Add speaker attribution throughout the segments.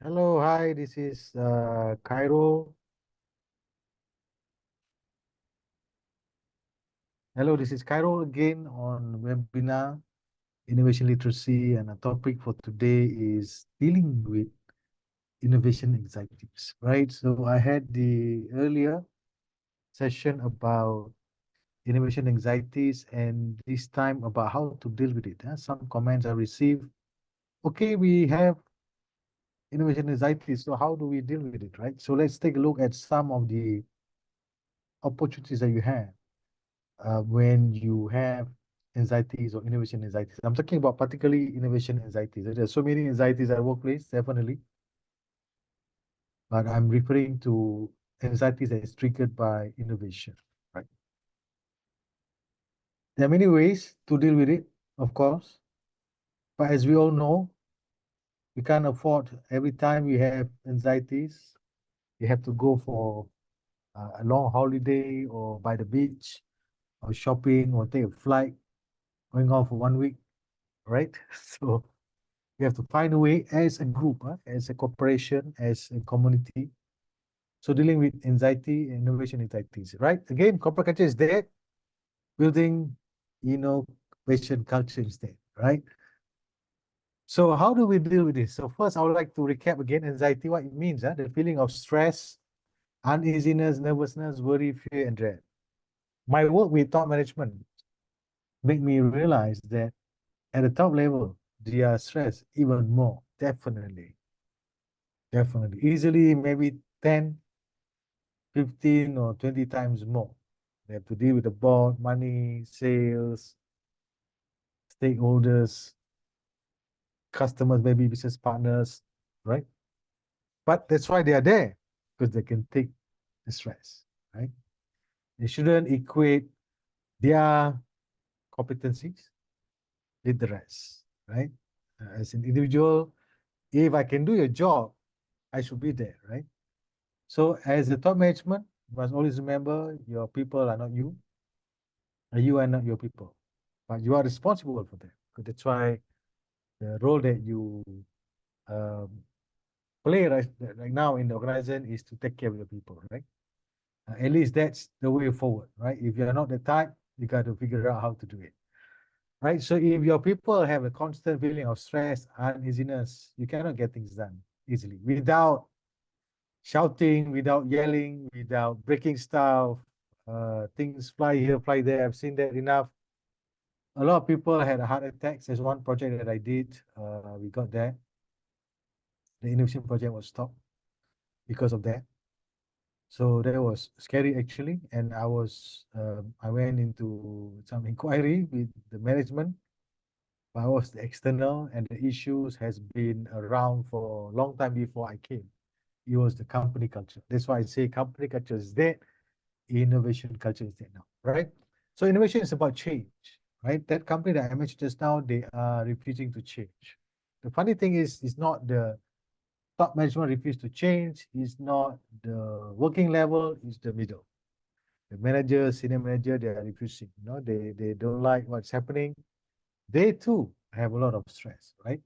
Speaker 1: Hello, hi, this is Cairo. Hello, this is Cairo again on webinar Innovation Literacy, and a topic for today is dealing with innovation anxieties, right? So I had the earlier session about innovation anxieties, and this time about how to deal with it. Some comments I received. Okay, we have innovation anxieties, so how do we deal with it, right? So let's take a look at some of the opportunities that you have when you have anxieties or innovation anxieties. I'm talking about particularly innovation anxieties. There's so many anxieties at workplace, definitely, but I'm referring to anxieties that is triggered by innovation, right? There are many ways to deal with it, of course, but as we all know, we can't afford every time we have anxieties, you have to go for a long holiday or by the beach or shopping or take a flight going on for 1 week, right? So we have to find a way as a group, as a corporation, as a community. So dealing with anxiety and innovation anxieties, right? Again, corporate culture is there, building innovation culture instead, right? So how do we deal with this? So first, I would like to recap again anxiety, what it means, the feeling of stress, uneasiness, nervousness, worry, fear, and dread. My work with top management made me realize that at the top level, they are stressed even more, definitely. Definitely. Easily, maybe 10, 15, or 20 times more. They have to deal with the board, money, sales, stakeholders, customers, maybe business partners, right? But that's why they are there, because they can take the stress, right? They shouldn't equate their competencies with the rest, right? As an individual, if I can do your job, I should be there, right? So as a top management, you must always remember your people are not you, and you are not your people, but you are responsible for them. So that's why the role that you um, play right now in the organization is to take care of your people, right? At least that's the way forward, right? If you're not the type, you got to figure out how to do it, right? So if your people have a constant feeling of stress, uneasiness, you cannot get things done easily without shouting, without yelling, without breaking stuff. Things fly here, fly there. I've seen that enough. A lot of people had heart attacks. There's one project that I did. We got there. The innovation project was stopped because of that. So that was scary actually. And I went into some inquiry with the management. But I was the external, and the issues has been around for a long time before I came. It was the company culture. That's why I say company culture is dead, innovation culture is dead now, right? So innovation is about change, right? That company that I mentioned just now, they are refusing to change. The funny thing is, it's not the top management refuse to change, it's not the working level, it's the middle. The manager, senior manager, they are refusing. They don't like what's happening. They too have a lot of stress, right?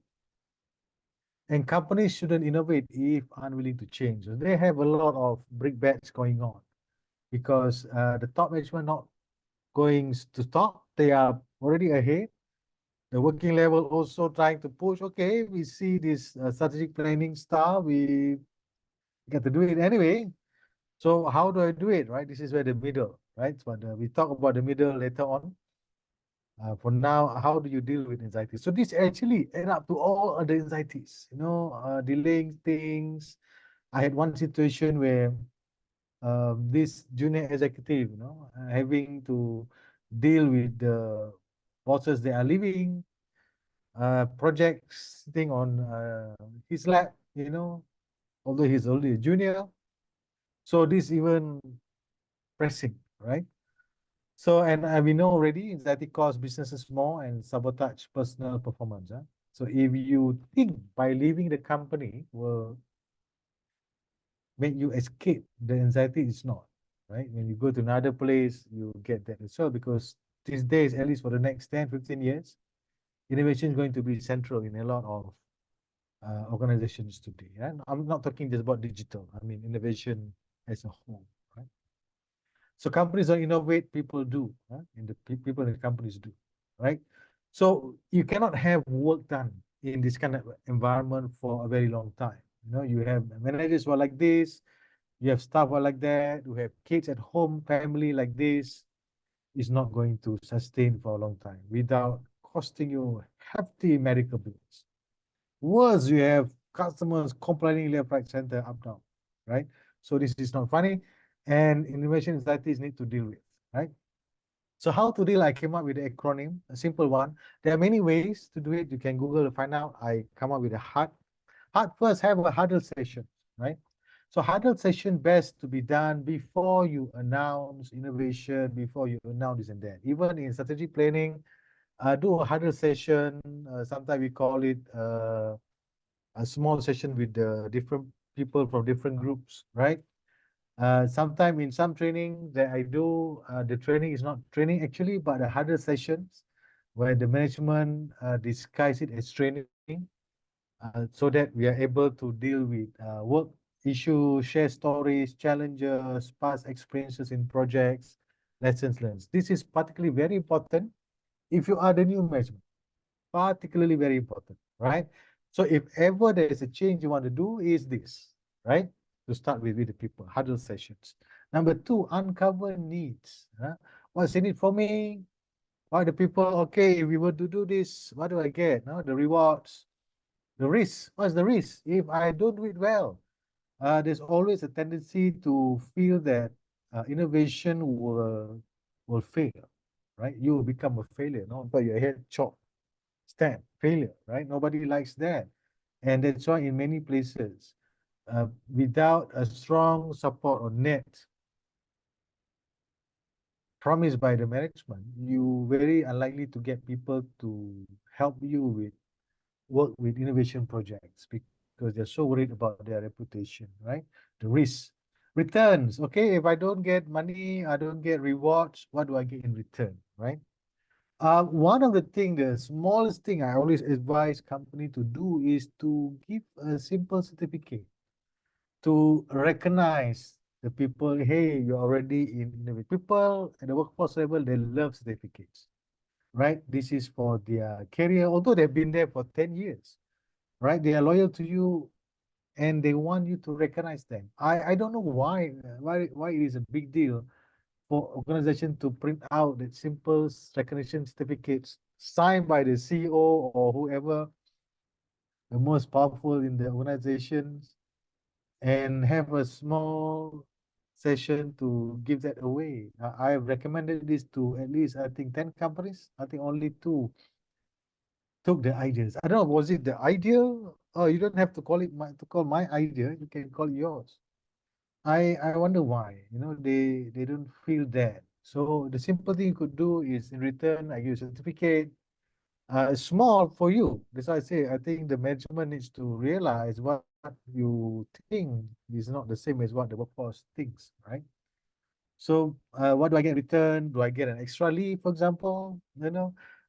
Speaker 1: And companies shouldn't innovate if unwilling to change. So they have a lot of brickbats going on because the top management not going to stop. They are already ahead. The working level also trying to push. Okay, we see this strategic planning stuff. We got to do it anyway. So how do I do it, right? This is where the middle, right? But we talk about the middle later on. For now, how do you deal with anxiety? So this actually add up to all other anxieties, delaying things. I had one situation where this junior executive, having to deal with the bosses that are leaving, projects sitting on his lap, although he's only a junior. So this even pressing, right? So, and we know already anxiety costs businesses more and sabotage personal performance. So if you think by leaving the company will make you escape the anxiety, it's not, right? When you go to another place, you get that as well, because these days, at least for the next 10, 15 years, innovation is going to be central in a lot of organizations today. And I'm not talking just about digital. I mean innovation as a whole, right? So companies don't innovate, people do, and the people in the companies do, right? So you cannot have work done in this kind of environment for a very long time. You have managers who are like this, you have staff who are like that, you have kids at home, family like this. Is not going to sustain for a long time without costing you hefty medical bills. Worse, you have customers complaining left, right, center, up, down, right? So this is not funny, and innovation anxieties need to deal with, right? So how to deal? I came up with an acronym, a simple one. There are many ways to do it. You can Google to find out. I come up with a HUD. HUD first have a huddle session, right? So huddle session best to be done before you announce innovation, before you announce this and that. Even in strategic planning, do a huddle session. Sometimes we call it a small session with the different people from different groups, right? Sometime in some training that I do, the training is not training actually, but a huddle sessions where the management disguise it as training, so that we are able to deal with work issues, share stories, challenges, past experiences in projects, lessons learned. This is particularly very important if you are the new management, particularly very important, right? So if ever there is a change you want to do, is this, right? To start with the people, huddle sessions. Number two, uncover needs. What's in it for me? Why the people, okay, if we were to do this, what do I get? No, the rewards, the risk. What's the risk? If I don't do it well, there's always a tendency to feel that innovation will fail, right? You will become a failure, no? But your head chopped, stand, failure, right? Nobody likes that. And that's why in many places, without a strong support or net promised by the management, you very unlikely to get people to help you with work with innovation projects because they're so worried about their reputation, right? The risk. Returns, okay, if I don't get money, I don't get rewards, what do I get in return, right? One of the things, the smallest thing I always advise company to do is to give a simple certificate to recognize the people, hey, you're already in innovation. People at the workforce level, they love certificates, right? This is for their career, although they've been there for 10 years, right? They are loyal to you and they want you to recognize them. I don't know why it is a big deal for organization to print out that simple recognition certificates signed by the CEO or whoever the most powerful in the organizations and have a small session to give that away. I have recommended this to at least I think 10 companies. I think only two took the ideas. I don't know, was it the idea? Oh, you don't have to call it to call my idea. You can call it yours. I wonder why. They don't feel that. So the simple thing you could do is in return, I give you a certificate. Small for you. That's why I say I think the management needs to realize what you think is not the same as what the workforce thinks, right? So what do I get in return? Do I get an extra leave, for example?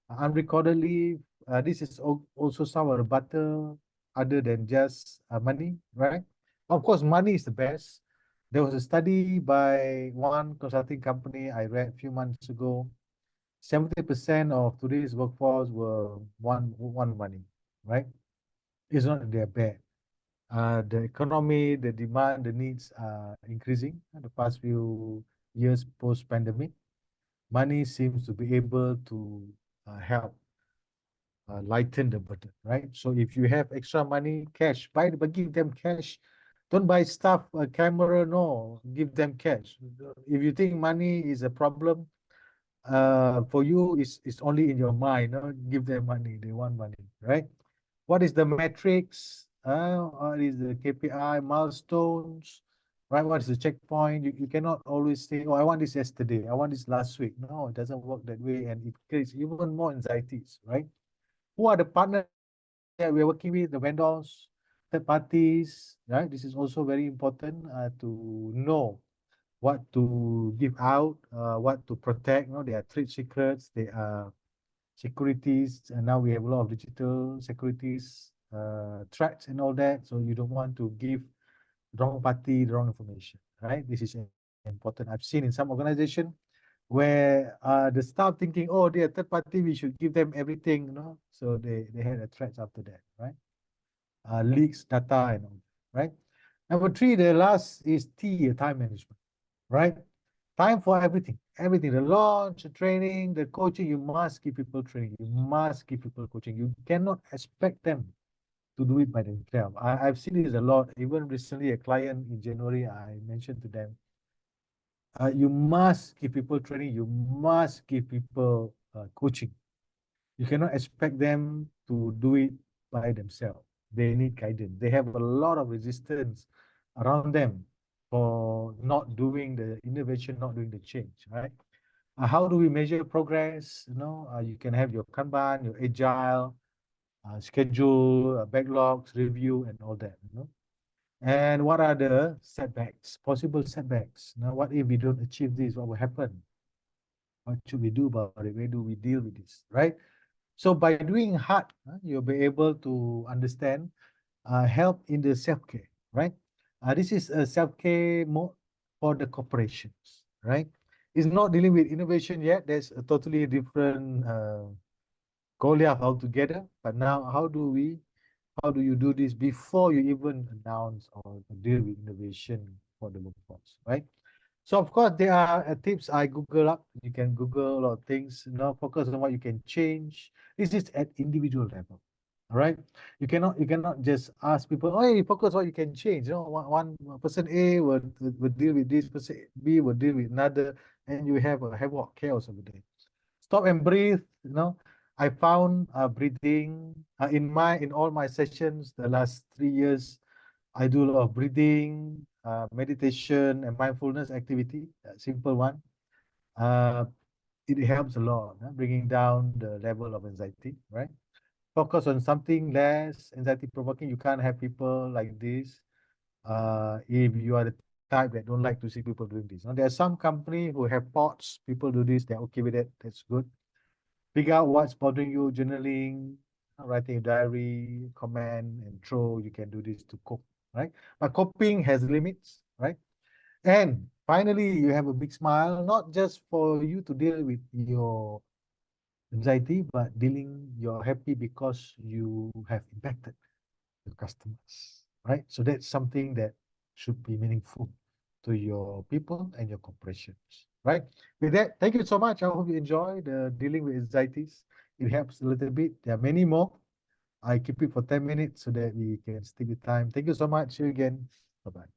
Speaker 1: Unrecorded leave. This is also some of the butter other than just money, right? Of course, money is the best. There was a study by one consulting company I read a few months ago. 70% of today's workforce were one money, right? It's not that they're bad. The economy, the demand, the needs are increasing in the past few years post-pandemic. Money seems to be able to help lighten the burden, right? So if you have extra money, cash, but give them cash. Don't buy stuff, a camera, no, give them cash. If you think money is a problem, for you, it's only in your mind, no? Give them money, they want money, right? What is the metrics? What is the KPI milestones? Right? What is the checkpoint? You cannot always say, oh, I want this yesterday. I want this last week. No, it doesn't work that way. And it creates even more anxieties, right? Who are the partners that we're working with, the vendors, third parties, right? This is also very important to know what to give out, what to protect. There are trade secrets, there are securities, and now we have a lot of digital securities threats and all that. So you don't want to give wrong party the wrong information, right? This is important. I've seen in some organization where the staff thinking, oh, they're third party, we should give them everything, you know. So they had a threats after that, right? Leaks, data, and all, right? Number three, the last is time management, right? Time for everything, everything, the launch, the training, the coaching, you must give people training, you must give people coaching. You cannot expect them to do it by themselves. I've seen this a lot. Even recently, a client in January, I mentioned to them, you must give people training, you must give people coaching. You cannot expect them to do it by themselves. They need guidance. They have a lot of resistance around them for not doing the innovation, not doing the change, right? How do we measure progress? You know, you can have your Kanban, your agile, schedule, backlogs, review, and all that, you know. And what are the setbacks, possible setbacks? Now, what if we don't achieve this? What will happen? What should we do about it? Where do we deal with this, right? So by doing hard, you'll be able to understand, help in the self-care, right? This is a self-care mode for the corporations, right? It's not dealing with innovation yet. There's a totally different Goliath altogether. But now, how do you do this before you even announce or deal with innovation for the workforce, right? So of course there are tips I Google up. You can Google a lot of things, you know, focus on what you can change. This is at individual level. All right. You cannot just ask people, oh, hey, focus what you can change. You know, one person A will deal with this, person B will deal with another, and you have a havoc chaos over there. Stop and breathe, you know. I found breathing in all my sessions the last 3 years. I do a lot of breathing, meditation, and mindfulness activity, a simple one. Uh, it helps a lot, bringing down the level of anxiety, right? Focus on something less anxiety provoking. You can't have people like this if you are the type that don't like to see people doing this. Now, there are some company who have pods, people do this, they're okay with it, that's good. Figure out what's bothering you, journaling, writing a diary, comment, and throw. You can do this to cope, right? But coping has limits, right? And finally, you have a big smile, not just for you to deal with your anxiety, but you're happy because you have impacted your customers, right? So that's something that should be meaningful to your people and your corporations, right? With that, thank you so much. I hope you enjoy the dealing with anxieties. It helps a little bit. There are many more. I keep it for 10 minutes so that we can stick with time. Thank you so much. See you again. Bye-bye.